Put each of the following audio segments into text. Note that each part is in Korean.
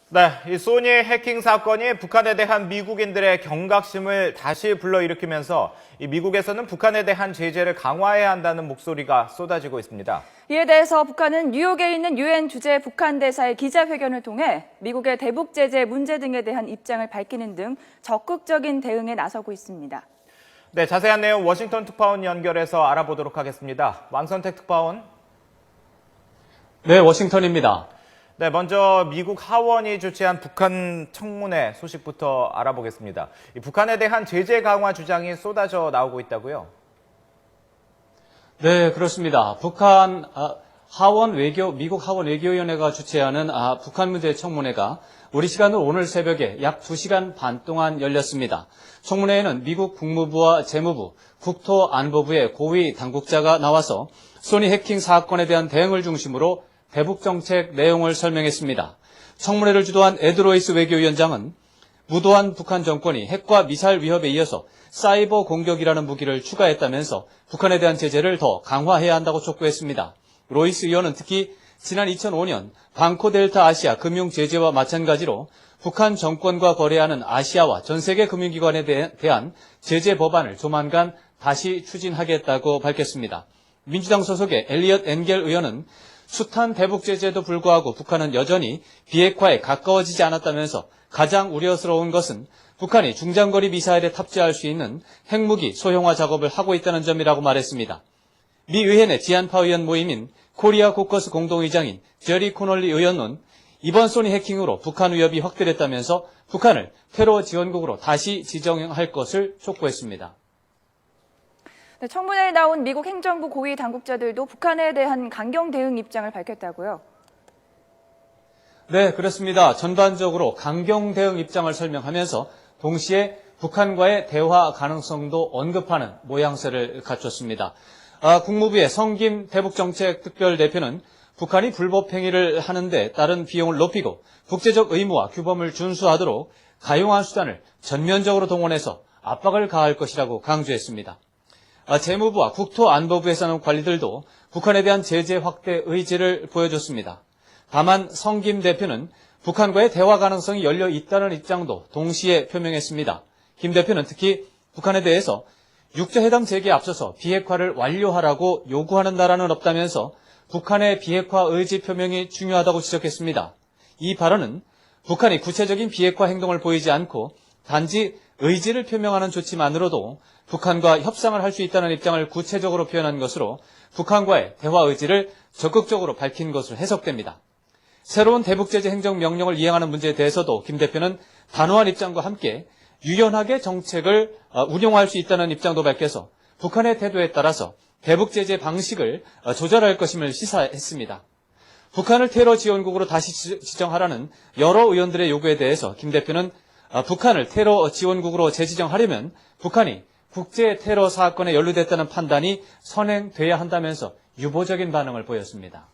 네, 이 소니 해킹 사건이 북한에 대한 미국인들의 경각심을 다시 불러일으키면서 이 미국에서는 북한에 대한 제재를 강화해야 한다는 목소리가 쏟아지고 있습니다. 이에 대해서 북한은 뉴욕에 있는 유엔 주재 북한 대사의 기자회견을 통해 미국의 대북 제재 문제 등에 대한 입장을 밝히는 등 적극적인 대응에 나서고 있습니다. 네, 자세한 내용 워싱턴 특파원 연결해서 알아보도록 하겠습니다. 왕선택 특파원. 네, 워싱턴입니다. 네, 먼저 미국 하원이 주최한 북한 청문회 소식부터 알아보겠습니다. 북한에 대한 제재 강화 주장이 쏟아져 나오고 있다고요? 네, 그렇습니다. 미국 하원 외교위원회가 주최하는 북한 문제 청문회가 우리 시간으로 오늘 새벽에 약 2시간 반 동안 열렸습니다. 청문회에는 미국 국무부와 재무부, 국토안보부의 고위 당국자가 나와서 소니 해킹 사건에 대한 대응을 중심으로 대북 정책 내용을 설명했습니다. 청문회를 주도한 에드 로이스 외교위원장은 무도한 북한 정권이 핵과 미사일 위협에 이어서 사이버 공격이라는 무기를 추가했다면서 북한에 대한 제재를 더 강화해야 한다고 촉구했습니다. 로이스 의원은 특히 지난 2005년 방코 델타 아시아 금융 제재와 마찬가지로 북한 정권과 거래하는 아시아와 전 세계 금융기관에 대한 제재 법안을 조만간 다시 추진하겠다고 밝혔습니다. 민주당 소속의 엘리엇 엔겔 의원은 숱한 대북 제재에도 불구하고 북한은 여전히 비핵화에 가까워지지 않았다면서 가장 우려스러운 것은 북한이 중장거리 미사일에 탑재할 수 있는 핵무기 소형화 작업을 하고 있다는 점이라고 말했습니다. 미 의회 내 지안파 의원 모임인 코리아 코커스 공동의장인 제리 코널리 의원은 이번 소니 해킹으로 북한 위협이 확대됐다면서 북한을 테러 지원국으로 다시 지정할 것을 촉구했습니다. 네, 청문회에 나온 미국 행정부 고위 당국자들도 북한에 대한 강경 대응 입장을 밝혔다고요? 네, 그렇습니다. 전반적으로 강경 대응 입장을 설명하면서 동시에 북한과의 대화 가능성도 언급하는 모양새를 갖췄습니다. 국무부의 성김 대북정책 특별대표는 북한이 불법 행위를 하는데 따른 비용을 높이고 국제적 의무와 규범을 준수하도록 가용한 수단을 전면적으로 동원해서 압박을 가할 것이라고 강조했습니다. 재무부와 국토안보부에서는 관리들도 북한에 대한 제재 확대 의지를 보여줬습니다. 다만 성김 대표는 북한과의 대화 가능성이 열려 있다는 입장도 동시에 표명했습니다. 김 대표는 특히 북한에 대해서 육자회담 재개에 앞서서 비핵화를 완료하라고 요구하는 나라는 없다면서 북한의 비핵화 의지 표명이 중요하다고 지적했습니다. 이 발언은 북한이 구체적인 비핵화 행동을 보이지 않고 단지 의지를 표명하는 조치만으로도 북한과 협상을 할 수 있다는 입장을 구체적으로 표현한 것으로 북한과의 대화 의지를 적극적으로 밝힌 것으로 해석됩니다. 새로운 대북제재 행정명령을 이행하는 문제에 대해서도 김 대표는 단호한 입장과 함께 유연하게 정책을 운용할 수 있다는 입장도 밝혀서 북한의 태도에 따라서 대북제재 방식을 조절할 것임을 시사했습니다. 북한을 테러 지원국으로 다시 지정하라는 여러 의원들의 요구에 대해서 김 대표는 북한을 테러 지원국으로 재지정하려면 북한이 국제 테러 사건에 연루됐다는 판단이 선행돼야 한다면서 유보적인 반응을 보였습니다.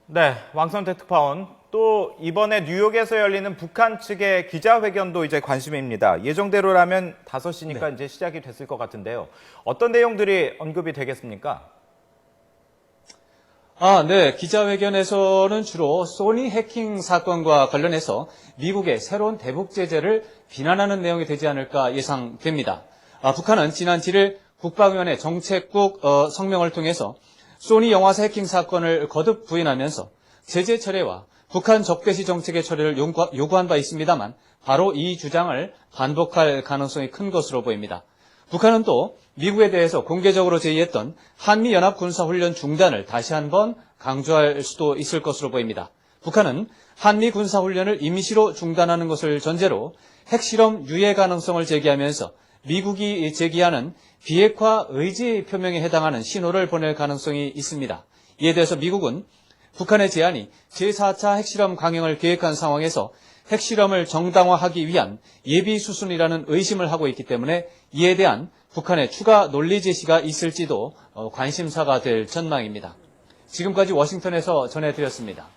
네, 왕선택 특파원. 또 이번에 뉴욕에서 열리는 북한 측의 기자회견도 이제 관심입니다. 예정대로라면 5시니까 이제 시작이 됐을 것 같은데요. 어떤 내용들이 언급이 되겠습니까? 네. 기자회견에서는 주로 소니 해킹 사건과 관련해서 미국의 새로운 대북 제재를 비난하는 내용이 되지 않을까 예상됩니다. 북한은 지난 7일 국방위원회 정책국 성명을 통해서 소니 영화사 해킹 사건을 거듭 부인하면서 제재 철회와 북한 적대시 정책의 철회를 요구한 바 있습니다만 바로 이 주장을 반복할 가능성이 큰 것으로 보입니다. 북한은 또 미국에 대해서 공개적으로 제의했던 한미연합군사훈련 중단을 다시 한번 강조할 수도 있을 것으로 보입니다. 북한은 한미 군사훈련을 임시로 중단하는 것을 전제로 핵실험 유예 가능성을 제기하면서 미국이 제기하는 비핵화 의지 표명에 해당하는 신호를 보낼 가능성이 있습니다. 이에 대해서 미국은 북한의 제안이 제4차 핵실험 강행을 계획한 상황에서 핵실험을 정당화하기 위한 예비 수순이라는 의심을 하고 있기 때문에 이에 대한 북한의 추가 논리 제시가 있을지도 관심사가 될 전망입니다. 지금까지 워싱턴에서 전해드렸습니다.